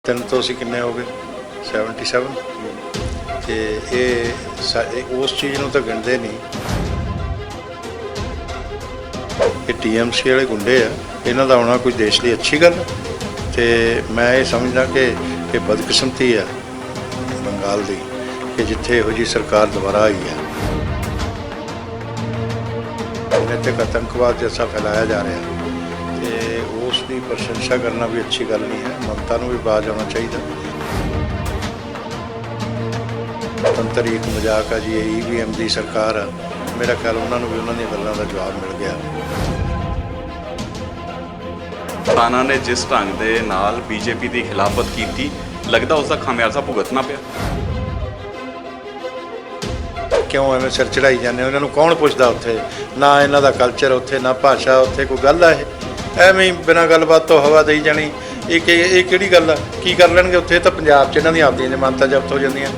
ਤਿੰਨ ਤੋਂ ਅਸੀਂ ਕਿੰਨੇ ਹੋ ਗਏ 77 ਤੇ ਇਹ ਉਸ ਚੀਜ਼ ਨੂੰ ਤਾਂ ਗਿਣਦੇ ਨਹੀਂ। ਇਹ TMC ਵਾਲੇ ਗੁੰਡੇ ਆ, ਇਹਨਾਂ ਦਾ ਆਉਣਾ ਕੋਈ ਦੇਸ਼ ਲਈ ਅੱਛੀ ਗੱਲ ਤੇ ਮੈਂ ਇਹ ਸਮਝਦਾ ਕਿ ਇਹ ਬਦਕਿਸਮਤੀ ਆ ਬੰਗਾਲ ਦੀ ਕਿ ਜਿੱਥੇ ਇਹੋ ਜਿਹੀ ਸਰਕਾਰ ਦੁਬਾਰਾ ਆਈ ਹੈ। ਇੱਥੇ ਆਤੰਕਵਾਦ ਜੈਸਾ ਫੈਲਾਇਆ ਜਾ ਰਿਹਾ ਤੇ ਉਸ ਦੀ ਪ੍ਰਸ਼ੰਸਾ ਕਰਨਾ ਵੀ ਅੱਛੀ ਗੱਲ ਨਹੀਂ ਹੈ। ਮਮਤਾ ਨੂੰ ਵੀ ਬਾਜ਼ ਆਉਣਾ ਚਾਹੀਦਾ। ਤੰਤਰ ਇੱਕ ਮਜ਼ਾਕ ਆ ਜੀ, ਇਹ EVM ਦੀ ਸਰਕਾਰ ਆ। ਮੇਰਾ ਖਿਆਲ ਉਹਨਾਂ ਨੂੰ ਵੀ ਉਹਨਾਂ ਦੀਆਂ ਗੱਲਾਂ ਦਾ ਜਵਾਬ ਮਿਲ ਗਿਆ। ਕਿਸਾਨਾਂ ਨੇ ਜਿਸ ਢੰਗ ਦੇ ਨਾਲ BJP ਦੀ ਖਿਲਾਫਤ ਕੀਤੀ, ਲੱਗਦਾ ਉਸ ਦਾ ਖਾਮਿਆਜ਼ਾ ਭੁਗਤਣਾ ਪਿਆ। ਕਿਉਂ ਐਵੇਂ ਸਿਰ ਚੜਾਈ ਜਾਂਦੇ? ਉਹਨਾਂ ਨੂੰ ਕੌਣ ਪੁੱਛਦਾ? ਉੱਥੇ ਨਾ ਇਹਨਾਂ ਦਾ ਕਲਚਰ, ਉੱਥੇ ਨਾ ਭਾਸ਼ਾ, ਉੱਥੇ ਕੋਈ ਗੱਲ ਆ? ਇਹ ਐਵੇਂ ਹੀ ਬਿਨਾਂ ਗੱਲਬਾਤ ਤੋਂ ਹਵਾ ਦੇਈ ਜਾਣੀ। ਇਹ ਕਿਹੜੀ ਗੱਲ ਆ? ਕੀ ਕਰ ਲੈਣਗੇ ਉੱਥੇ? ਤਾਂ ਪੰਜਾਬ 'ਚ ਇਹਨਾਂ ਦੀਆਂ ਆਪਦੀਆਂ ਜ਼ਮਾਨਤਾਂ ਜ਼ਬਤ ਹੋ ਜਾਂਦੀਆਂ।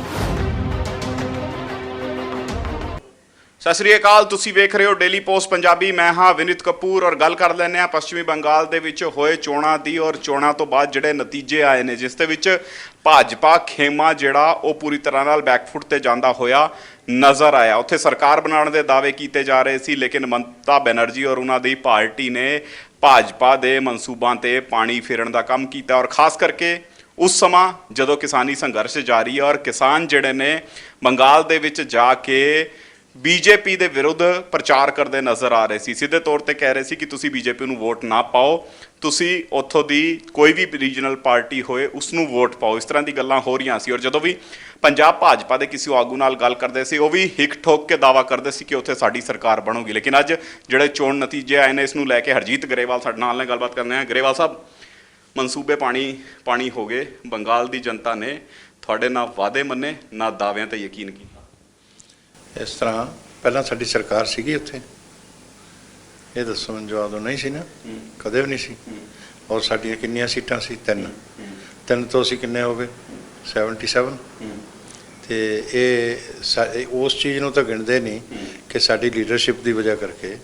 ਸਤਿ ਸ੍ਰੀ ਅਕਾਲ, ਤੁਸੀਂ ਵੇਖ ਰਹੇ ਹੋ ਡੇਲੀ ਪੋਸਟ ਪੰਜਾਬੀ। ਮੈਂ ਹਾਂ ਵਿਨੀਤ ਕਪੂਰ ਔਰ ਗੱਲ ਕਰ ਲੈਂਦੇ ਹਾਂ ਪੱਛਮੀ ਬੰਗਾਲ ਦੇ ਵਿੱਚ ਹੋਏ ਚੋਣਾਂ ਦੀ ਔਰ ਚੋਣਾਂ ਤੋਂ ਬਾਅਦ ਜਿਹੜੇ ਨਤੀਜੇ ਆਏ ਨੇ, ਜਿਸ ਦੇ ਵਿੱਚ ਭਾਜਪਾ ਖੇਮਾ ਜਿਹੜਾ ਉਹ ਪੂਰੀ ਤਰ੍ਹਾਂ ਨਾਲ ਬੈਕਫੁੱਟ ਤੇ ਜਾਂਦਾ ਹੋਇਆ ਨਜ਼ਰ ਆਇਆ। ਉੱਥੇ ਸਰਕਾਰ ਬਣਾਉਣ ਦੇ ਦਾਅਵੇ ਕੀਤੇ ਜਾ ਰਹੇ ਸੀ, ਲੇਕਿਨ ਮਮਤਾ ਬੈਨਰਜੀ ਔਰ ਉਹਨਾਂ ਦੀ ਪਾਰਟੀ ਨੇ ਭਾਜਪਾ ਦੇ ਮਨਸੂਬਾਂ ਤੇ ਪਾਣੀ ਫੇਰਨ ਦਾ ਕੰਮ ਕੀਤਾ। ਔਰ ਖਾਸ ਕਰਕੇ ਉਸ ਸਮਾਂ ਜਦੋਂ ਕਿਸਾਨੀ ਸੰਘਰਸ਼ ਜਾਰੀ ਹੈ ਔਰ ਕਿਸਾਨ ਜਿਹੜੇ ਨੇ ਬੰਗਾਲ ਦੇ ਵਿੱਚ ਜਾ ਕੇ BJP ਦੇ ਵਿਰੁੱਧ ਪ੍ਰਚਾਰ ਕਰਦੇ ਨਜ਼ਰ ਆ ਰਹੇ ਸੀ। ਸਿੱਧੇ ਤੌਰ ਤੇ ਕਹਿ ਰਹੇ ਸੀ ਕਿ ਤੁਸੀਂ BJP ਨੂੰ ਵੋਟ ਨਾ ਪਾਓ, ਤੁਸੀਂ ਉੱਥੋਂ ਦੀ ਕੋਈ ਵੀ ਰੀਜਨਲ ਪਾਰਟੀ ਹੋਏ ਉਸ ਨੂੰ ਵੋਟ ਪਾਓ। ਇਸ ਤਰ੍ਹਾਂ ਦੀ ਗੱਲਾਂ ਹੋ ਰਹੀਆਂ ਸੀ। ਔਰ ਜਦੋਂ ਵੀ ਪੰਜਾਬ ਭਾਜਪਾ ਦੇ ਕਿਸੇ ਆਗੂ ਨਾਲ ਗੱਲ ਕਰਦੇ ਸੀ, ਉਹ ਵੀ ਹਿੱਕ ਠੋਕ ਕੇ ਦਾਅਵਾ ਕਰਦੇ ਸੀ ਕਿ ਉੱਥੇ ਸਾਡੀ ਸਰਕਾਰ ਬਣੂਗੀ। ਲੇਕਿਨ ਅੱਜ ਜਿਹੜੇ ਚੋਣ ਨਤੀਜੇ ਆਏ ਨੇ, ਇਸ ਨੂੰ ਲੈ ਕੇ ਹਰਜੀਤ ਗਰੇਵਾਲ ਸਾਡੇ ਨਾਲ ਗੱਲਬਾਤ ਕਰਨੇ ਆ। ਗਰੇਵਾਲ ਸਾਹਿਬ, ਮਨਸੂਬੇ ਪਾਣੀ ਹੋ ਗਏ, ਬੰਗਾਲ ਦੀ ਜਨਤਾ ਨੇ ਤੁਹਾਡੇ ਨਾ ਵਾਅਦੇ ਮੰਨੇ ਨਾ ਦਾਅਵਿਆਂ ਤੇ ਯਕੀਨ ਕੀਤਾ। ਇਸ ਤਰ੍ਹਾਂ ਪਹਿਲਾਂ ਸਾਡੀ ਸਰਕਾਰ ਸੀਗੀ ਉੱਥੇ? ਇਹ ਦੱਸੋ ਮੈਨੂੰ ਜਵਾਬ ਦਿਓ। ਨਹੀਂ ਸੀ ਨਾ, ਕਦੇ ਵੀ ਨਹੀਂ ਸੀ। ਔਰ ਸਾਡੀਆਂ ਕਿੰਨੀਆਂ ਸੀਟਾਂ ਸੀ? ਤਿੰਨ ਤੋਂ ਅਸੀਂ ਕਿੰਨੇ ਹੋ ਗਏ 77 ਤੇ ਇਹ ਉਸ ਚੀਜ਼ ਨੂੰ ਤਾਂ ਗਿਣਦੇ ਨਹੀਂ ਕਿ ਸਾਡੀ ਲੀਡਰਸ਼ਿਪ ਦੀ ਵਜ੍ਹਾ ਕਰਕੇ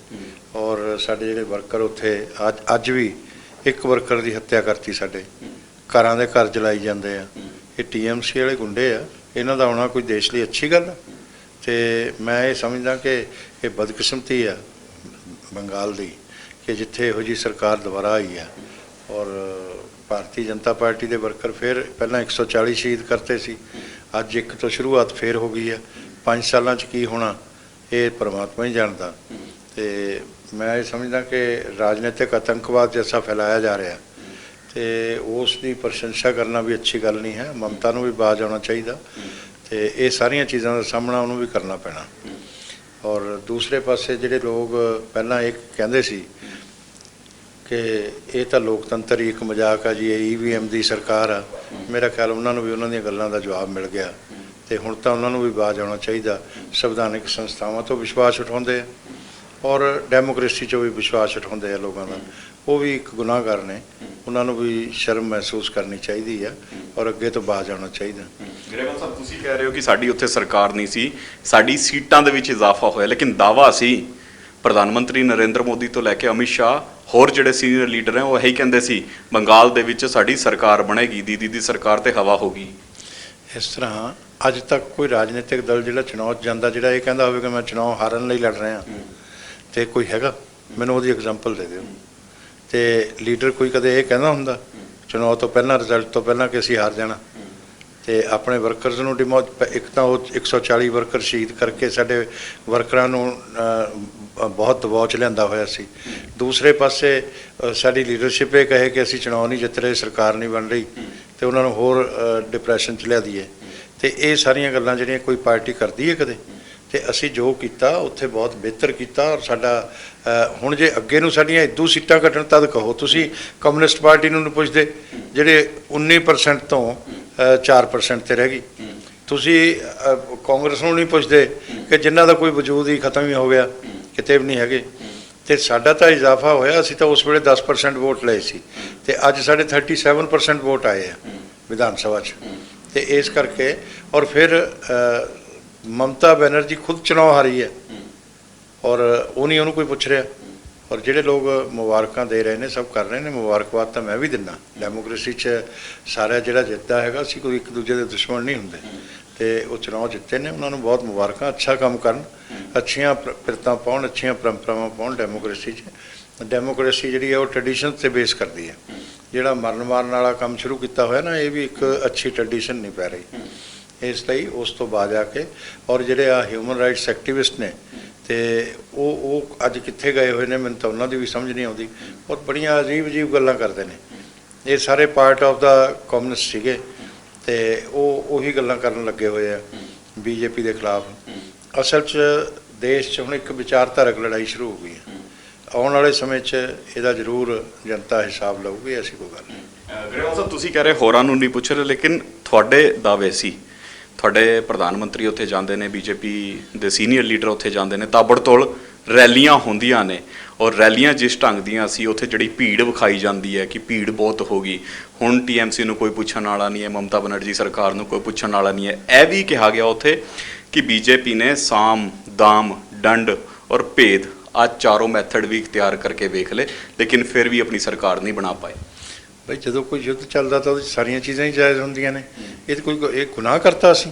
ਔਰ ਸਾਡੇ ਜਿਹੜੇ ਵਰਕਰ ਉੱਥੇ ਅੱਜ ਵੀ ਇੱਕ ਵਰਕਰ ਦੀ ਹੱਤਿਆ ਕਰਤੀ, ਸਾਡੇ ਘਰਾਂ ਦੇ ਘਰ ਜਲਾਈ ਜਾਂਦੇ ਆ। ਇਹ TMC ਵਾਲੇ ਗੁੰਡੇ ਆ, ਇਹਨਾਂ ਦਾ ਆਉਣਾ ਕੋਈ ਦੇਸ਼ ਲਈ ਅੱਛੀ ਗੱਲ ਤੇ ਮੈਂ ਇਹ ਸਮਝਦਾ ਕਿ ਇਹ ਬਦਕਿਸਮਤੀ ਆ ਬੰਗਾਲ ਦੀ ਕਿ ਜਿੱਥੇ ਇਹੋ ਜਿਹੀ ਸਰਕਾਰ ਦੁਬਾਰਾ ਆਈ ਹੈ। ਔਰ ਭਾਰਤੀ ਜਨਤਾ ਪਾਰਟੀ ਦੇ ਵਰਕਰ ਫਿਰ ਪਹਿਲਾਂ 140 ਸ਼ਹੀਦ ਕਰਤੇ ਸੀ, ਅੱਜ ਇੱਕ ਤੋਂ ਸ਼ੁਰੂਆਤ ਫਿਰ ਹੋ ਗਈ ਹੈ। 5 ਸਾਲਾਂ 'ਚ ਕੀ ਹੋਣਾ ਇਹ ਪਰਮਾਤਮਾ ਹੀ ਜਾਣਦਾ। ਤੇ ਮੈਂ ਇਹ ਸਮਝਦਾ ਕਿ ਰਾਜਨੀਤਿਕ ਆਤੰਕਵਾਦ ਜੈਸਾ ਫੈਲਾਇਆ ਜਾ ਰਿਹਾ ਤੇ ਉਸ ਦੀ ਪ੍ਰਸ਼ੰਸਾ ਕਰਨਾ ਵੀ ਅੱਛੀ ਗੱਲ ਨਹੀਂ ਹੈ। ਮਮਤਾ ਨੂੰ ਵੀ ਬਾਜ਼ ਆਉਣਾ ਚਾਹੀਦਾ ਤੇ ਇਹ ਸਾਰੀਆਂ ਚੀਜ਼ਾਂ ਦਾ ਸਾਹਮਣਾ ਉਹਨੂੰ ਵੀ ਕਰਨਾ ਪੈਣਾ। ਔਰ ਦੂਸਰੇ ਪਾਸੇ ਜਿਹੜੇ ਲੋਕ ਪਹਿਲਾਂ ਇਹ ਕਹਿੰਦੇ ਸੀ ਕਿ ਇਹ ਤਾਂ ਲੋਕਤੰਤਰ ਹੀ ਇੱਕ ਮਜ਼ਾਕ ਆ ਜੀ, ਇਹ EVM ਦੀ ਸਰਕਾਰ ਆ। ਮੇਰਾ ਖਿਆਲ ਉਹਨਾਂ ਨੂੰ ਵੀ ਉਹਨਾਂ ਦੀਆਂ ਗੱਲਾਂ ਦਾ ਜਵਾਬ ਮਿਲ ਗਿਆ ਤੇ ਹੁਣ ਤਾਂ ਉਹਨਾਂ ਨੂੰ ਵੀ ਬਾਜ਼ ਆਉਣਾ ਚਾਹੀਦਾ। ਸੰਵਿਧਾਨਿਕ ਸੰਸਥਾਵਾਂ ਤੋਂ ਵਿਸ਼ਵਾਸ ਉਠਾਉਂਦੇ ਆ ਔਰ ਡੈਮੋਕ੍ਰੇਸੀ 'ਚੋਂ ਵੀ ਵਿਸ਼ਵਾਸ ਉਠਾਉਂਦੇ ਆ ਲੋਕਾਂ ਦਾ। ਉਹ ਵੀ ਇੱਕ ਗੁਨਾਹਗਾਰ ਨੇ, ਉਹਨਾਂ ਨੂੰ ਵੀ ਸ਼ਰਮ ਮਹਿਸੂਸ ਕਰਨੀ ਚਾਹੀਦੀ ਆ ਔਰ ਅੱਗੇ ਤੋਂ ਬਾਜ਼ ਆਉਣਾ ਚਾਹੀਦਾ। ਗਰੇਵਾਲ ਸਾਹਿਬ, ਤੁਸੀਂ ਕਹਿ ਰਹੇ ਹੋ ਕਿ ਸਾਡੀ ਉੱਥੇ ਸਰਕਾਰ ਨਹੀਂ ਸੀ, ਸਾਡੀ ਸੀਟਾਂ ਦੇ ਵਿੱਚ ਇਜ਼ਾਫਾ ਹੋਇਆ, ਲੇਕਿਨ ਦਾਅਵਾ ਸੀ ਪ੍ਰਧਾਨ ਮੰਤਰੀ ਨਰਿੰਦਰ ਮੋਦੀ ਤੋਂ ਲੈ ਕੇ ਅਮਿਤ ਸ਼ਾਹ, ਹੋਰ ਜਿਹੜੇ ਸੀਨੀਅਰ ਲੀਡਰ ਹੈ, ਉਹ ਇਹੀ ਕਹਿੰਦੇ ਸੀ ਬੰਗਾਲ ਦੇ ਵਿੱਚ ਸਾਡੀ ਸਰਕਾਰ ਬਣੇਗੀ, ਦੀਦੀ ਦੀ ਸਰਕਾਰ ਤੇ ਹਵਾ ਹੋਗੀ। ਇਸ ਤਰ੍ਹਾਂ ਅੱਜ ਤੱਕ ਕੋਈ ਰਾਜਨੀਤਿਕ ਦਲ ਜਿਹੜਾ ਚੁਣਾਵ 'ਚ ਜਾਂਦਾ, ਜਿਹੜਾ ਇਹ ਕਹਿੰਦਾ ਹੋਵੇ ਕਿ ਮੈਂ ਚੁਣਾਵ ਹਾਰਨ ਲਈ ਲੜ ਰਿਹਾ ਤੇ ਕੋਈ ਹੈਗਾ? ਮੈਨੂੰ ਉਹਦੀ ਐਗਜ਼ਾਮਪਲ ਦੇ ਦਿਓ। ਤੇ ਲੀਡਰ ਕੋਈ ਕਦੇ ਇਹ ਕਹਿੰਦਾ ਹੁੰਦਾ ਚੁਣਾਵ ਤੋਂ ਪਹਿਲਾਂ, ਰਿਜ਼ਲਟ ਤੋਂ ਪਹਿਲਾਂ, ਕਿ ਅਸੀਂ ਹਾਰ ਜਾਣਾ? ਤੇ ਆਪਣੇ ਵਰਕਰਸ ਨੂੰ ਇੱਕ ਤਾਂ ਉਹ 140 ਵਰਕਰ ਸ਼ਹੀਦ ਕਰਕੇ ਸਾਡੇ ਵਰਕਰਾਂ ਨੂੰ ਬਹੁਤ ਦਬਾਅ 'ਚ ਲਿਆਂਦਾ ਹੋਇਆ ਸੀ। ਦੂਸਰੇ ਪਾਸੇ ਸਾਡੀ ਲੀਡਰਸ਼ਿਪ ਇਹ ਕਹੇ ਕਿ ਅਸੀਂ ਚੁਣਾਵ ਨਹੀਂ ਜਿੱਤ ਰਹੇ, ਸਰਕਾਰ ਨਹੀਂ ਬਣ ਰਹੀ ਤੇ ਉਹਨਾਂ ਨੂੰ ਹੋਰ ਡਿਪਰੈਸ਼ਨ 'ਚ ਲਿਆ ਦਈਏ। ਤੇ ਇਹ ਸਾਰੀਆਂ ਗੱਲਾਂ ਜਿਹੜੀਆਂ ਕੋਈ ਪਾਰਟੀ ਕਰਦੀ ਹੈ ਕਦੇ? ਤੇ ਅਸੀਂ ਜੋ ਕੀਤਾ ਉੱਥੇ ਬਹੁਤ ਬਿਹਤਰ ਕੀਤਾ। ਔਰ ਸਾਡਾ ਹੁਣ ਜੇ ਅੱਗੇ ਨੂੰ ਸਾਡੀਆਂ ਇਦੋਂ ਸੀਟਾਂ ਘਟਣ ਤਦ ਕਹੋ। ਤੁਸੀਂ ਕਮਿਊਨਿਸਟ ਪਾਰਟੀ ਨੂੰ ਨਹੀਂ ਪੁੱਛਦੇ ਜਿਹੜੇ 19% ਤੋਂ 4% ਤੇ ਰਹਿ ਗਈ। ਤੁਸੀਂ ਕਾਂਗਰਸ ਨੂੰ ਨਹੀਂ ਪੁੱਛਦੇ ਕਿ ਜਿਨ੍ਹਾਂ ਦਾ ਕੋਈ ਵਜੂਦ ਹੀ ਖਤਮ ਹੀ ਹੋ ਗਿਆ, ਕਿਤੇ ਵੀ ਨਹੀਂ ਹੈਗੇ। ਤੇ ਸਾਡਾ ਤਾਂ ਇਜ਼ਾਫਾ ਹੋਇਆ, ਅਸੀਂ ਤਾਂ ਉਸ ਵੇਲੇ 10% ਵੋਟ ਲਏ ਸੀ ਤੇ ਅੱਜ ਸਾਡੇ 37% ਵੋਟ ਆਏ ਆ ਵਿਧਾਨ ਸਭਾ 'ਚ। ਤੇ ਇਸ ਕਰਕੇ ਔਰ ਫਿਰ ਮਮਤਾ ਬੈਨਰਜੀ ਖੁਦ ਚੁਣਾਵ ਹਾਰੀ ਹੈ ਔਰ ਉਹ ਨਹੀਂ ਉਹਨੂੰ ਕੋਈ ਪੁੱਛ ਰਿਹਾ। ਔਰ ਜਿਹੜੇ ਲੋਕ ਮੁਬਾਰਕਾਂ ਦੇ ਰਹੇ ਨੇ ਸਭ ਕਰ ਰਹੇ ਨੇ, ਮੁਬਾਰਕਬਾਦ ਤਾਂ ਮੈਂ ਵੀ ਦਿੰਦਾ। ਡੈਮੋਕ੍ਰੇਸੀ 'ਚ ਸਾਰਾ ਜਿਹੜਾ ਜਿੱਤਦਾ ਹੈਗਾ, ਅਸੀਂ ਕੋਈ ਇੱਕ ਦੂਜੇ ਦੇ ਦੁਸ਼ਮਣ ਨਹੀਂ ਹੁੰਦੇ, ਤੇ ਉਹ ਚੁਣਾਵ ਜਿੱਤੇ ਨੇ, ਉਹਨਾਂ ਨੂੰ ਬਹੁਤ ਮੁਬਾਰਕਾਂ। ਅੱਛਾ ਕੰਮ ਕਰਨ, ਅੱਛੀਆਂ ਪਿਰਤਾਂ ਪਾਉਣ, ਅੱਛੀਆਂ ਪਰੰਪਰਾਵਾਂ ਪਾਉਣ ਡੈਮੋਕ੍ਰੇਸੀ 'ਚ। ਡੈਮੋਕ੍ਰੇਸੀ ਜਿਹੜੀ ਹੈ ਉਹ ਟ੍ਰੈਡੀਸ਼ਨ 'ਤੇ ਬੇਸ ਕਰਦੀ ਹੈ। ਜਿਹੜਾ ਮਰਨ ਮਾਰਨ ਵਾਲਾ ਕੰਮ ਸ਼ੁਰੂ ਕੀਤਾ ਹੋਇਆ ਨਾ, ਇਹ ਵੀ ਇੱਕ ਅੱਛੀ ਟ੍ਰੈਡੀਸ਼ਨ ਨਹੀਂ ਪੈ ਰਹੀ। ਇਸ ਲਈ ਉਸ ਤੋਂ ਬਾਅਦ ਆ ਕੇ ਔਰ ਜਿਹੜੇ ਆ ਹਿਊਮਨ ਰਾਈਟਸ ਐਕਟੀਵਿਸਟ ਨੇ, ਤੇ ਉਹ ਅੱਜ ਕਿੱਥੇ ਗਏ ਹੋਏ ਨੇ, ਮੈਨੂੰ ਤਾਂ ਉਹਨਾਂ ਦੀ ਵੀ ਸਮਝ ਨਹੀਂ ਆਉਂਦੀ। ਔਰ ਬੜੀਆਂ ਅਜੀਬ ਗੱਲਾਂ ਕਰਦੇ ਨੇ। ਇਹ ਸਾਰੇ ਪਾਰਟ ਆਫ ਦਾ ਕਮਿਊਨਿਸਟ ਸੀਗੇ, ਤੇ ਉਹ ਉਹੀ ਗੱਲਾਂ ਕਰਨ ਲੱਗੇ ਹੋਏ ਆ ਬੀਜੇਪੀ ਦੇ ਖਿਲਾਫ। ਅਸਲ 'ਚ ਦੇਸ਼ 'ਚ ਹੁਣ ਇੱਕ ਵਿਚਾਰਧਾਰਕ ਲੜਾਈ ਸ਼ੁਰੂ ਹੋ ਗਈ ਹੈ। ਆਉਣ ਵਾਲੇ ਸਮੇਂ 'ਚ ਇਹਦਾ ਜ਼ਰੂਰ ਜਨਤਾ ਹਿਸਾਬ ਲਊਗੀ, ਐਸੀ ਕੋਈ ਗੱਲ ਨਹੀਂ। ਗਰੇਵਾਲ ਸਾਹਿਬ, ਤੁਸੀਂ ਕਹਿ ਰਹੇ ਹੋਰਾਂ ਨੂੰ ਨਹੀਂ ਪੁੱਛ ਰਹੇ, ਲੇਕਿਨ ਤੁਹਾਡੇ ਦਾਅਵੇ ਸੀ, ਤੁਹਾਡੇ ਪ੍ਰਧਾਨ ਮੰਤਰੀ ਉੱਥੇ ਜਾਂਦੇ ਨੇ, ਬੀਜੇਪੀ ਦੇ ਸੀਨੀਅਰ ਲੀਡਰ ਉੱਥੇ ਜਾਂਦੇ ਨੇ, ਤਾਬੜਤੋੜ ਰੈਲੀਆਂ ਹੁੰਦੀਆਂ ਨੇ, ਔਰ ਰੈਲੀਆਂ ਜਿਸ ਢੰਗ ਦੀਆਂ ਸੀ, ਉੱਥੇ ਜਿਹੜੀ ਭੀੜ ਵਿਖਾਈ ਜਾਂਦੀ ਹੈ ਕਿ ਭੀੜ ਬਹੁਤ ਹੋ ਗਈ। ਹੁਣ TMC ਨੂੰ ਕੋਈ ਪੁੱਛਣ ਵਾਲਾ ਨਹੀਂ ਹੈ, ਮਮਤਾ ਬਨਰਜੀ ਸਰਕਾਰ ਨੂੰ ਕੋਈ ਪੁੱਛਣ ਵਾਲਾ ਨਹੀਂ ਹੈ। ਇਹ ਵੀ ਕਿਹਾ ਗਿਆ ਉੱਥੇ ਕਿ ਬੀਜੇਪੀ ਨੇ ਸਾਮ, ਦਾਮ, ਡੰਡ ਔਰ ਭੇਦ ਆ ਚਾਰੋਂ ਮੈਥਡ ਵੀ ਇਖਤਿਆਰ ਕਰਕੇ ਵੇਖ ਲਏ, ਲੇਕਿਨ ਫਿਰ ਵੀ ਆਪਣੀ ਸਰਕਾਰ ਨਹੀਂ ਬਣਾ ਪਾਏ। ਬਈ ਜਦੋਂ ਕੋਈ ਯੁੱਧ ਚੱਲਦਾ ਤਾਂ ਉਹਦੇ 'ਚ ਸਾਰੀਆਂ ਚੀਜ਼ਾਂ ਹੀ ਜਾਇਜ਼ ਹੁੰਦੀਆਂ ਨੇ। ਇਹ ਤਾਂ ਕੋਈ ਗੁਨਾਹ ਕਰਤਾ ਅਸੀਂ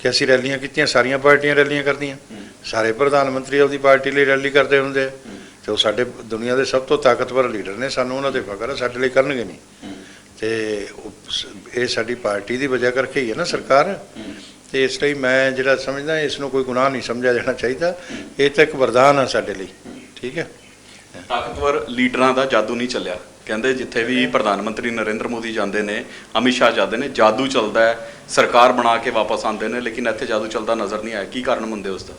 ਕਿ ਅਸੀਂ ਰੈਲੀਆਂ ਕੀਤੀਆਂ? ਸਾਰੀਆਂ ਪਾਰਟੀਆਂ ਰੈਲੀਆਂ ਕਰਦੀਆਂ, ਸਾਰੇ ਪ੍ਰਧਾਨ ਮੰਤਰੀ ਆਪਦੀ ਪਾਰਟੀ ਲਈ ਰੈਲੀ ਕਰਦੇ ਹੁੰਦੇ ਆ, ਤੇ ਉਹ ਸਾਡੇ ਦੁਨੀਆ ਦੇ ਸਭ ਤੋਂ ਤਾਕਤਵਰ ਲੀਡਰ ਨੇ, ਸਾਨੂੰ ਉਹਨਾਂ 'ਤੇ ਫਖਰ ਹੈ, ਸਾਡੇ ਲਈ ਕਰਨਗੇ ਨਹੀਂ। ਤੇ ਇਹ ਸਾਡੀ ਪਾਰਟੀ ਦੀ ਵਜ੍ਹਾ ਕਰਕੇ ਹੀ ਹੈ ਨਾ ਸਰਕਾਰ। ਤੇ ਇਸ ਲਈ ਮੈਂ ਜਿਹੜਾ ਸਮਝਦਾ, ਇਸ ਨੂੰ ਕੋਈ ਗੁਨਾਹ ਨਹੀਂ ਸਮਝਿਆ ਜਾਣਾ ਚਾਹੀਦਾ। ਇਹ ਤਾਂ ਇੱਕ ਵਰਦਾਨ ਆ ਸਾਡੇ ਲਈ। ਠੀਕ ਹੈ, ਤਾਕਤਵਰ ਲੀਡਰਾਂ ਦਾ ਜਾਦੂ ਨਹੀਂ ਚੱਲਿਆ। ਕਹਿੰਦੇ ਜਿੱਥੇ ਵੀ ਪ੍ਰਧਾਨ ਮੰਤਰੀ ਨਰਿੰਦਰ ਮੋਦੀ ਜਾਂਦੇ ਨੇ, ਅਮਿਤ ਸ਼ਾਹ ਜਾਂਦੇ ਨੇ, ਜਾਦੂ ਚੱਲਦਾ ਹੈ, ਸਰਕਾਰ ਬਣਾ ਕੇ ਵਾਪਸ ਆਉਂਦੇ ਨੇ, ਲੇਕਿਨ ਇੱਥੇ ਜਾਦੂ ਚੱਲਦਾ ਨਜ਼ਰ ਨਹੀਂ ਆਇਆ। ਕੀ ਕਾਰਨ ਮੰਨਦੇ ਉਸ ਦਾ?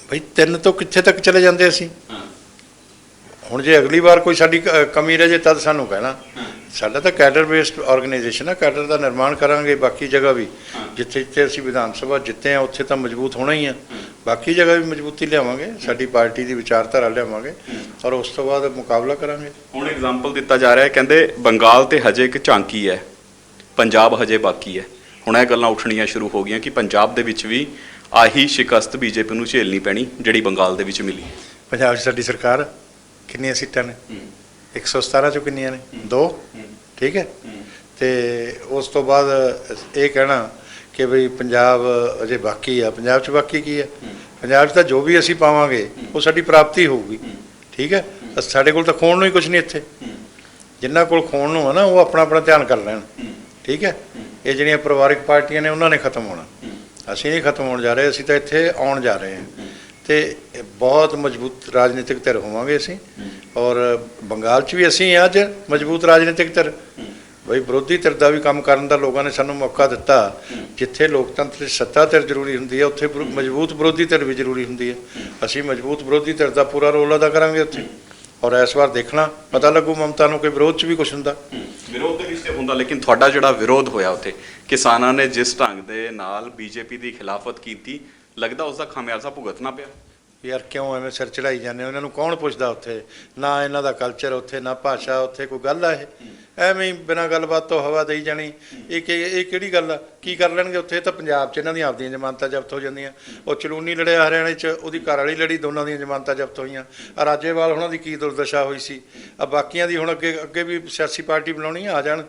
ਬਈ 3 ਤੋਂ ਕਿੱਥੇ ਤੱਕ ਚਲੇ ਜਾਂਦੇ ਅਸੀਂ? ਹੁਣ ਜੇ ਅਗਲੀ ਵਾਰ ਕੋਈ ਸਾਡੀ ਕਮੀ ਰਹਿ ਜੇ ਤਦ ਸਾਨੂੰ ਕਹਿਣਾ। ਸਾਡਾ ਤਾਂ ਕੈਡਰ ਬੇਸਡ ਆਰਗੇਨਾਈਜੇਸ਼ਨ ਹੈ, ਕੈਡਰ ਦਾ ਨਿਰਮਾਣ ਕਰਾਂਗੇ। ਬਾਕੀ ਜਗ੍ਹਾ ਵੀ ਜਿੱਥੇ ਜਿੱਥੇ ਅਸੀਂ ਵਿਧਾਨ ਸਭਾ ਜਿੱਤੇ ਆ, ਉੱਥੇ ਤਾਂ ਮਜ਼ਬੂਤ ਹੋਣਾ ਹੀ ਆ। ਬਾਕੀ ਜਗ੍ਹਾ ਵੀ ਮਜ਼ਬੂਤੀ ਲਿਆਵਾਂਗੇ, ਸਾਡੀ ਪਾਰਟੀ ਦੀ ਵਿਚਾਰਧਾਰਾ ਲਿਆਵਾਂਗੇ, ਔਰ ਉਸ ਤੋਂ ਬਾਅਦ ਮੁਕਾਬਲਾ ਕਰਾਂਗੇ। ਹੁਣ ਐਗਜ਼ਾਮਪਲ ਦਿੱਤਾ ਜਾ ਰਿਹਾ, ਕਹਿੰਦੇ ਬੰਗਾਲ ਤੇ ਹਜੇ ਇੱਕ ਝਾਂਕੀ ਹੈ, ਪੰਜਾਬ ਹਜੇ ਬਾਕੀ ਹੈ। ਹੁਣ ਇਹ ਗੱਲਾਂ ਉੱਠਣੀਆਂ ਸ਼ੁਰੂ ਹੋ ਗਈਆਂ ਕਿ ਪੰਜਾਬ ਦੇ ਵਿੱਚ ਵੀ ਆਹੀ ਸ਼ਿਕਸਤ ਬੀਜੇਪੀ ਨੂੰ ਝੇਲਣੀ ਪੈਣੀ ਜਿਹੜੀ ਬੰਗਾਲ ਦੇ ਵਿੱਚ ਮਿਲੀ। ਪੰਜਾਬ 'ਚ ਸਾਡੀ ਸਰਕਾਰ ਕਿੰਨੀਆਂ ਸੀਟਾਂ ਨੇ? 117 ਚੋਂ ਕਿੰਨੀਆਂ ਨੇ? 2। ਠੀਕ ਹੈ, ਤੇ ਉਸ ਤੋਂ ਬਾਅਦ ਇਹ ਕਹਿਣਾ ਕਿ ਬਈ ਪੰਜਾਬ ਅਜੇ ਬਾਕੀ ਆ। ਪੰਜਾਬ 'ਚ ਬਾਕੀ ਕੀ ਹੈ? ਪੰਜਾਬ 'ਚ ਤਾਂ ਜੋ ਵੀ ਅਸੀਂ ਪਾਵਾਂਗੇ ਉਹ ਸਾਡੀ ਪ੍ਰਾਪਤੀ ਹੋਊਗੀ। ਠੀਕ ਹੈ, ਸਾਡੇ ਕੋਲ ਤਾਂ ਖੋਣ ਨੂੰ ਹੀ ਕੁਝ ਨਹੀਂ ਇੱਥੇ। ਜਿਨ੍ਹਾਂ ਕੋਲ ਖੋਣ ਨੂੰ ਆ ਨਾ, ਉਹ ਆਪਣਾ ਆਪਣਾ ਧਿਆਨ ਕਰ ਲੈਣ। ਠੀਕ ਹੈ, ਇਹ ਜਿਹੜੀਆਂ ਪਰਿਵਾਰਿਕ ਪਾਰਟੀਆਂ ਨੇ, ਉਹਨਾਂ ਨੇ ਖਤਮ ਹੋਣਾ। ਅਸੀਂ ਨਹੀਂ ਖਤਮ ਹੋਣ ਜਾ ਰਹੇ, ਅਸੀਂ ਤਾਂ ਇੱਥੇ ਆਉਣ ਜਾ ਰਹੇ ਹਾਂ। ਤੇ ਬਹੁਤ ਮਜ਼ਬੂਤ ਰਾਜਨੀਤਿਕ ਧਿਰ ਹੋਵਾਂਗੇ ਅਸੀਂ, ਔਰ ਬੰਗਾਲ 'ਚ ਵੀ ਅਸੀਂ ਅੱਜ ਮਜ਼ਬੂਤ ਰਾਜਨੀਤਿਕ ਧਿਰ। ਬਈ ਵਿਰੋਧੀ ਧਿਰ ਦਾ ਵੀ ਕੰਮ ਕਰਨ ਦਾ ਲੋਕਾਂ ਨੇ ਸਾਨੂੰ ਮੌਕਾ ਦਿੱਤਾ। ਜਿੱਥੇ ਲੋਕਤੰਤਰ 'ਚ ਸੱਤਾ ਧਿਰ ਜ਼ਰੂਰੀ ਹੁੰਦੀ ਹੈ, ਉੱਥੇ ਮਜ਼ਬੂਤ ਵਿਰੋਧੀ ਧਿਰ ਵੀ ਜ਼ਰੂਰੀ ਹੁੰਦੀ ਹੈ। ਅਸੀਂ ਮਜ਼ਬੂਤ ਵਿਰੋਧੀ ਧਿਰ ਦਾ ਪੂਰਾ ਰੋਲ ਅਦਾ ਕਰਾਂਗੇ ਉੱਥੇ। ਔਰ ਇਸ ਵਾਰ ਦੇਖਣਾ ਪਤਾ ਲੱਗੂ ਮਮਤਾ ਨੂੰ ਕਿ ਵਿਰੋਧ 'ਚ ਵੀ ਕੁਛ ਹੁੰਦਾ। ਵਿਰੋਧ ਦੇ ਵਿੱਚ ਤੇ ਹੁੰਦਾ, ਲੇਕਿਨ ਤੁਹਾਡਾ ਜਿਹੜਾ ਵਿਰੋਧ ਹੋਇਆ ਉੱਥੇ, ਕਿਸਾਨਾਂ ਨੇ ਜਿਸ ਢੰਗ ਦੇ ਨਾਲ ਬੀਜੇਪੀ ਦੀ ਖਿਲਾਫਤ ਕੀਤੀ, ਲੱਗਦਾ ਉਸ ਦਾ ਖਾਮਿਆਜ਼ਾ ਭੁਗਤਣਾ ਪਿਆ। ਯਾਰ ਕਿਉਂ ਐਵੇਂ ਸਿਰ ਚੜਾਈ ਜਾਂਦੇ ਹੋ? ਇਹਨਾਂ ਨੂੰ ਕੌਣ ਪੁੱਛਦਾ ਉੱਥੇ? ਨਾ ਇਹਨਾਂ ਦਾ ਕਲਚਰ ਉੱਥੇ, ਨਾ ਭਾਸ਼ਾ ਉੱਥੇ। ਕੋਈ ਗੱਲ ਆ ਇਹ? ਐਵੇਂ ਹੀ ਬਿਨਾਂ ਗੱਲਬਾਤ ਤੋਂ ਹਵਾ ਦੇਈ ਜਾਣੀ। ਇਹ ਕਿਹੜੀ ਗੱਲ ਆ? ਕੀ ਕਰ ਲੈਣਗੇ ਉੱਥੇ? ਤਾਂ ਪੰਜਾਬ 'ਚ ਇਹਨਾਂ ਦੀਆਂ ਆਪਦੀਆਂ ਜ਼ਮਾਨਤਾਂ ਜ਼ਬਤ ਹੋ ਜਾਂਦੀਆਂ। ਉਹ ਚਲੂਨੀ ਲੜਿਆ ਹਰਿਆਣੇ 'ਚ, ਉਹਦੀ ਘਰ ਵਾਲੀ ਲੜੀ, ਦੋਨਾਂ ਦੀਆਂ ਜ਼ਮਾਨਤਾਂ ਜ਼ਬਤ ਹੋਈਆਂ। ਰਾਜੇਵਾਲ ਉਹਨਾਂ ਦੀ ਕੀ ਦੁਰਦਸ਼ਾ ਹੋਈ ਸੀ। ਬਾਕੀਆਂ ਦੀ ਹੁਣ ਅੱਗੇ ਵੀ ਸਿਆਸੀ ਪਾਰਟੀ ਬਣਾਉਣੀ ਆ ਜਾਣ,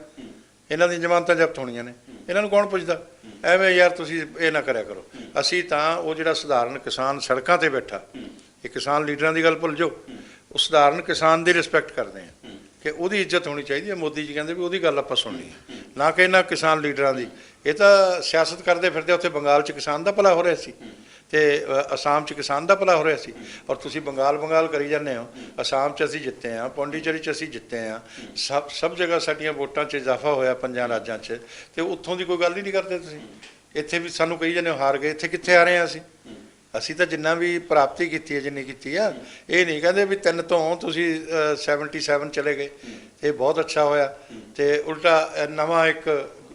ਇਹਨਾਂ ਦੀਆਂ ਜ਼ਮਾਨਤਾਂ ਜ਼ਬਤ ਹੋਣੀਆਂ ਨੇ। ਇਹਨਾਂ ਨੂੰ ਕੌਣ ਪੁੱਛਦਾ? ਐਵੇਂ ਯਾਰ ਤੁਸੀਂ ਇਹ ਨਾ ਕਰਿਆ ਕਰੋ। ਅਸੀਂ ਤਾਂ ਉਹ ਜਿਹੜਾ ਸਧਾਰਨ ਕਿਸਾਨ ਸੜਕਾਂ 'ਤੇ ਬੈਠਾ, ਇਹ ਕਿਸਾਨ ਲੀਡਰਾਂ ਦੀ ਗੱਲ ਭੁੱਲ ਜਾਓ। ਉਹ ਸਧਾਰਨ ਕਿਸਾਨ ਦੀ ਰਿਸਪੈਕਟ ਕਰਦੇ ਹਾਂ ਕਿ ਉਹਦੀ ਇੱਜ਼ਤ ਹੋਣੀ ਚਾਹੀਦੀ ਹੈ। ਮੋਦੀ ਜੀ ਕਹਿੰਦੇ ਵੀ ਉਹਦੀ ਗੱਲ ਆਪਾਂ ਸੁਣਨੀ ਹੈ, ਨਾ ਕਿ ਇਹਨਾਂ ਕਿਸਾਨ ਲੀਡਰਾਂ ਦੀ। ਇਹ ਤਾਂ ਸਿਆਸਤ ਕਰਦੇ ਫਿਰਦੇ। ਉੱਥੇ ਬੰਗਾਲ 'ਚ ਕਿਸਾਨ ਦਾ ਭਲਾ ਹੋ ਰਿਹਾ ਸੀ, ਤੇ ਅਸਾਮ 'ਚ ਕਿਸਾਨ ਦਾ ਭਲਾ ਹੋ ਰਿਹਾ ਸੀ। ਔਰ ਤੁਸੀਂ ਬੰਗਾਲ ਕਰੀ ਜਾਂਦੇ ਹੋ। ਅਸਾਮ 'ਚ ਅਸੀਂ ਜਿੱਤੇ ਹਾਂ, ਪੌਂਡੀਚੇਰੀ 'ਚ ਅਸੀਂ ਜਿੱਤੇ ਹਾਂ, ਸਭ ਜਗ੍ਹਾ ਸਾਡੀਆਂ ਵੋਟਾਂ 'ਚ ਇਜ਼ਾਫਾ ਹੋਇਆ 5 ਰਾਜਾਂ 'ਚ, ਤੇ ਉੱਥੋਂ ਦੀ ਕੋਈ ਗੱਲ ਹੀ ਨਹੀਂ ਕਰਦੇ ਤੁਸੀਂ। ਇੱਥੇ ਵੀ ਸਾਨੂੰ ਕਹੀ ਜਾਂਦੇ ਹੋ ਹਾਰ ਗਏ। ਇੱਥੇ ਕਿੱਥੇ ਆ ਰਹੇ ਹਾਂ ਅਸੀਂ ਤਾਂ ਜਿੰਨਾ ਵੀ ਪ੍ਰਾਪਤੀ ਕੀਤੀ ਹੈ, ਜਿੰਨੀ ਕੀਤੀ ਆ। ਇਹ ਨਹੀਂ ਕਹਿੰਦੇ ਵੀ 3 ਤੋਂ ਤੁਸੀਂ 77 ਚਲੇ ਗਏ, ਇਹ ਬਹੁਤ ਅੱਛਾ ਹੋਇਆ। ਤੇ ਉਲਟਾ ਨਵਾਂ ਇੱਕ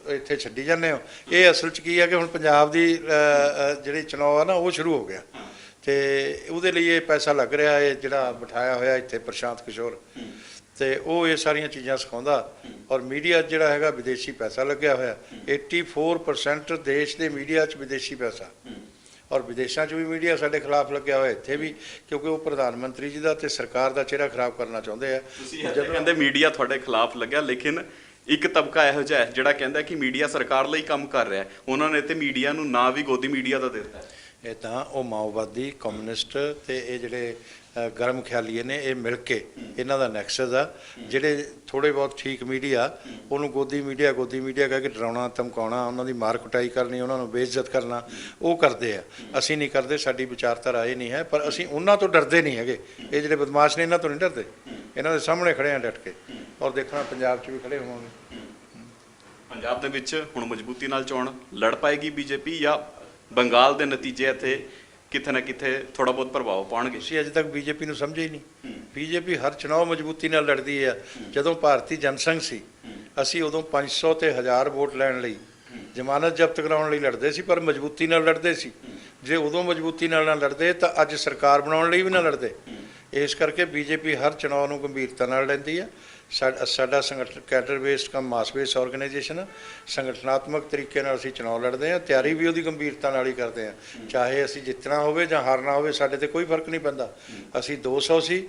ਇੱਥੇ ਛੱਡੀ ਜਾਂਦੇ ਹੋ। ਇਹ ਅਸਲ 'ਚ ਕੀ ਹੈ ਕਿ ਹੁਣ ਪੰਜਾਬ ਦੀ ਜਿਹੜੀ ਚੁਣਾਵ ਆ ਨਾ, ਉਹ ਸ਼ੁਰੂ ਹੋ ਗਿਆ, ਤੇ ਉਹਦੇ ਲਈ ਇਹ ਪੈਸਾ ਲੱਗ ਰਿਹਾ। ਇਹ ਜਿਹੜਾ ਬਿਠਾਇਆ ਹੋਇਆ ਇੱਥੇ ਪ੍ਰਸ਼ਾਂਤ ਕਿਸ਼ੋਰ, ਤੇ ਉਹ ਇਹ ਸਾਰੀਆਂ ਚੀਜ਼ਾਂ ਸਿਖਾਉਂਦਾ। ਔਰ ਮੀਡੀਆ ਜਿਹੜਾ ਹੈਗਾ, ਵਿਦੇਸ਼ੀ ਪੈਸਾ ਲੱਗਿਆ ਹੋਇਆ। 84% ਦੇਸ਼ ਦੇ ਮੀਡੀਆ 'ਚ ਵਿਦੇਸ਼ੀ ਪੈਸਾ। ਔਰ ਵਿਦੇਸ਼ਾਂ 'ਚ ਵੀ ਮੀਡੀਆ ਸਾਡੇ ਖਿਲਾਫ ਲੱਗਿਆ ਹੋਇਆ, ਇੱਥੇ ਵੀ, ਕਿਉਂਕਿ ਉਹ ਪ੍ਰਧਾਨ ਮੰਤਰੀ ਜੀ ਦਾ ਤੇ ਸਰਕਾਰ ਦਾ ਚਿਹਰਾ ਖਰਾਬ ਕਰਨਾ ਚਾਹੁੰਦੇ ਆ। ਤੁਸੀਂ ਕਹਿੰਦੇ ਮੀਡੀਆ ਤੁਹਾਡੇ ਖਿਲਾਫ ਲੱਗਿਆ, ਲੇਕਿਨ ਇੱਕ ਤਬਕਾ ਇਹੋ ਜਿਹਾ ਹੈ ਜਿਹੜਾ ਕਹਿੰਦਾ ਕਿ ਮੀਡੀਆ ਸਰਕਾਰ ਲਈ ਕੰਮ ਕਰ ਰਿਹਾ ਹੈ। ਉਹਨਾਂ ਨੇ ਤੇ ਮੀਡੀਆ ਨੂੰ ਨਾਂ ਵੀ ਗੋਦੀ ਮੀਡੀਆ ਦਾ ਦਿੱਤਾ ਹੈ। ਇਹ ਤਾਂ ਉਹ ਮਾਓਵਾਦੀ, ਕਮਿਊਨਿਸਟ ਤੇ ਇਹ ਜਿਹੜੇ ਗਰਮ ਖਿਆਲੀਏ ਨੇ, ਇਹ ਮਿਲ ਕੇ ਇਹਨਾਂ ਦਾ ਨੈਕਸਸ ਆ। ਜਿਹੜੇ ਥੋੜੇ ਬਹੁਤ ਠੀਕ ਮੀਡੀਆ ਉਹਨੂੰ ਗੋਦੀ ਮੀਡੀਆ ਕਹਿ ਕੇ ਡਰਾਉਣਾ, ਧਮਕਾਉਣਾ, ਉਹਨਾਂ ਦੀ ਮਾਰ ਕੁਟਾਈ ਕਰਨੀ, ਉਹਨਾਂ ਨੂੰ ਬੇਇੱਜ਼ਤ ਕਰਨਾ, ਉਹ ਕਰਦੇ ਆ। ਅਸੀਂ ਨਹੀਂ ਕਰਦੇ, ਸਾਡੀ ਵਿਚਾਰਧਾਰਾ ਇਹ ਨਹੀਂ ਹੈ, ਪਰ ਅਸੀਂ ਉਹਨਾਂ ਤੋਂ ਡਰਦੇ ਨਹੀਂ ਹੈਗੇ। ਇਹ ਜਿਹੜੇ ਬਦਮਾਸ਼ ਨੇ ਇਹਨਾਂ ਤੋਂ ਨਹੀਂ ਡਰਦੇ, ਇਹਨਾਂ ਦੇ ਸਾਹਮਣੇ ਖੜੇ ਆ ਡਟ ਕੇ, ਔਰ ਦੇਖਣਾ ਪੰਜਾਬ 'ਚ ਵੀ ਖੜੇ ਹੋਵਾਂਗੇ। ਪੰਜਾਬ ਦੇ ਵਿੱਚ ਹੁਣ ਮਜ਼ਬੂਤੀ ਨਾਲ ਚੋਣ ਲੜ ਪਾਏਗੀ ਬੀਜੇਪੀ, ਜਾਂ ਬੰਗਾਲ ਦੇ ਨਤੀਜੇ ਇੱਥੇ ਕਿਤੇ ਨਾ ਕਿਤੇ ਥੋੜਾ ਬਹੁਤ ਪ੍ਰਭਾਵ ਪਾਉਣਗੇ? ਅਸੀਂ ਅਜੇ ਤੱਕ ਬੀਜੇਪੀ ਨੂੰ ਸਮਝੇ ਹੀ ਨਹੀਂ। ਬੀਜੇਪੀ ਹਰ ਚੁਣਾਵ ਮਜ਼ਬੂਤੀ ਨਾਲ ਲੜਦੀ ਹੈ। ਜਦੋਂ ਭਾਰਤੀ ਜਨਸੰਘ ਸੀ, ਅਸੀਂ ਉਦੋਂ 500 ਤੇ 1000 ਵੋਟ ਲੈਣ ਲਈ, ਜ਼ਮਾਨਤ ਜ਼ਬਤ ਕਰਾਉਣ ਲਈ ਲੜਦੇ ਸੀ, ਪਰ ਮਜ਼ਬੂਤੀ ਨਾਲ ਲੜਦੇ ਸੀ। ਜੇ ਉਦੋਂ ਮਜ਼ਬੂਤੀ ਨਾਲ ਨਾ ਲੜਦੇ ਤਾਂ ਅੱਜ ਸਰਕਾਰ ਬਣਾਉਣ ਲਈ ਵੀ ਨਾ ਲੜਦੇ। ਇਸ ਕਰਕੇ ਬੀਜੇਪੀ ਹਰ ਚੁਣਾਵ ਨੂੰ ਗੰਭੀਰਤਾ ਨਾਲ ਲੈਂਦੀ ਹੈ। ਸਾਡਾ ਸੰਗਠਨ ਕੈਡਰ ਬੇਸਡ ਕਮ ਮਾਸ ਬੇਸਡ ਆਰਗੇਨਾਈਜੇਸ਼ਨ, ਸੰਗਠਨਾਤਮਕ ਤਰੀਕੇ ਨਾਲ ਅਸੀਂ ਚੁਣਾਵ ਲੜਦੇ ਹਾਂ। ਤਿਆਰੀ ਵੀ ਉਹਦੀ ਗੰਭੀਰਤਾ ਨਾਲ ਹੀ ਕਰਦੇ ਹਾਂ, ਚਾਹੇ ਅਸੀਂ ਜਿੱਤਣਾ ਹੋਵੇ ਜਾਂ ਹਾਰਨਾ ਹੋਵੇ, ਸਾਡੇ ਤੇ ਕੋਈ ਫਰਕ ਨਹੀਂ ਪੈਂਦਾ। ਅਸੀਂ 200 ਸੀ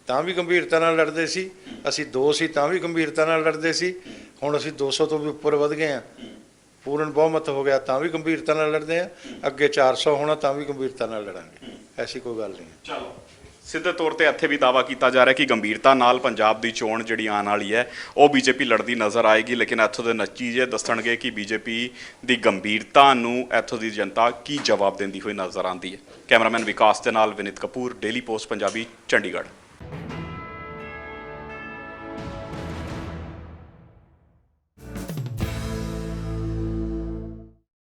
ਤਾਂ ਵੀ ਗੰਭੀਰਤਾ ਨਾਲ ਲੜਦੇ ਸੀ, ਅਸੀਂ 2 ਸੀ ਤਾਂ ਵੀ ਗੰਭੀਰਤਾ ਨਾਲ ਲੜਦੇ ਸੀ। ਹੁਣ ਅਸੀਂ 200 ਤੋਂ ਵੀ ਉੱਪਰ ਵੱਧ ਗਏ ਹਾਂ, ਪੂਰਨ ਬਹੁਮਤ ਹੋ ਗਿਆ ਤਾਂ ਵੀ ਗੰਭੀਰਤਾ ਨਾਲ ਲੜਦੇ ਹਾਂ। ਅੱਗੇ 400 ਹੋਣਾ ਤਾਂ ਵੀ ਗੰਭੀਰਤਾ ਨਾਲ ਲੜਾਂਗੇ, ਐਸੀ ਕੋਈ ਗੱਲ ਨਹੀਂ। ਚਲੋ, ਸਿੱਧੇ ਤੌਰ ਤੇ ਇੱਥੇ ਵੀ ਦਾਅਵਾ ਕੀਤਾ ਜਾ ਰਿਹਾ ਕਿ ਗੰਭੀਰਤਾ ਨਾਲ ਪੰਜਾਬ ਦੀ ਚੋਣ ਜਿਹੜੀ ਆਉਣ ਵਾਲੀ ਹੈ ਉਹ ਬੀਜੇਪੀ ਲੜਦੀ ਨਜ਼ਰ ਆਏਗੀ, ਲੇਕਿਨ ਇੱਥੋਂ ਦੇ ਨਤੀਜੇ ਦੱਸਣਗੇ ਕਿ ਬੀਜੇਪੀ ਦੀ ਗੰਭੀਰਤਾ ਨੂੰ ਇੱਥੋਂ ਦੀ ਜਨਤਾ ਕੀ ਜਵਾਬ ਦਿੰਦੀ ਹੋਈ ਨਜ਼ਰ ਆਉਂਦੀ ਹੈ। ਕੈਮਰਾਮੈਨ ਵਿਕਾਸ ਦੇ ਨਾਲ ਵਿਨੀਤ ਕਪੂਰ, ਡੇਲੀ ਪੋਸਟ ਪੰਜਾਬੀ, ਚੰਡੀਗੜ੍ਹ।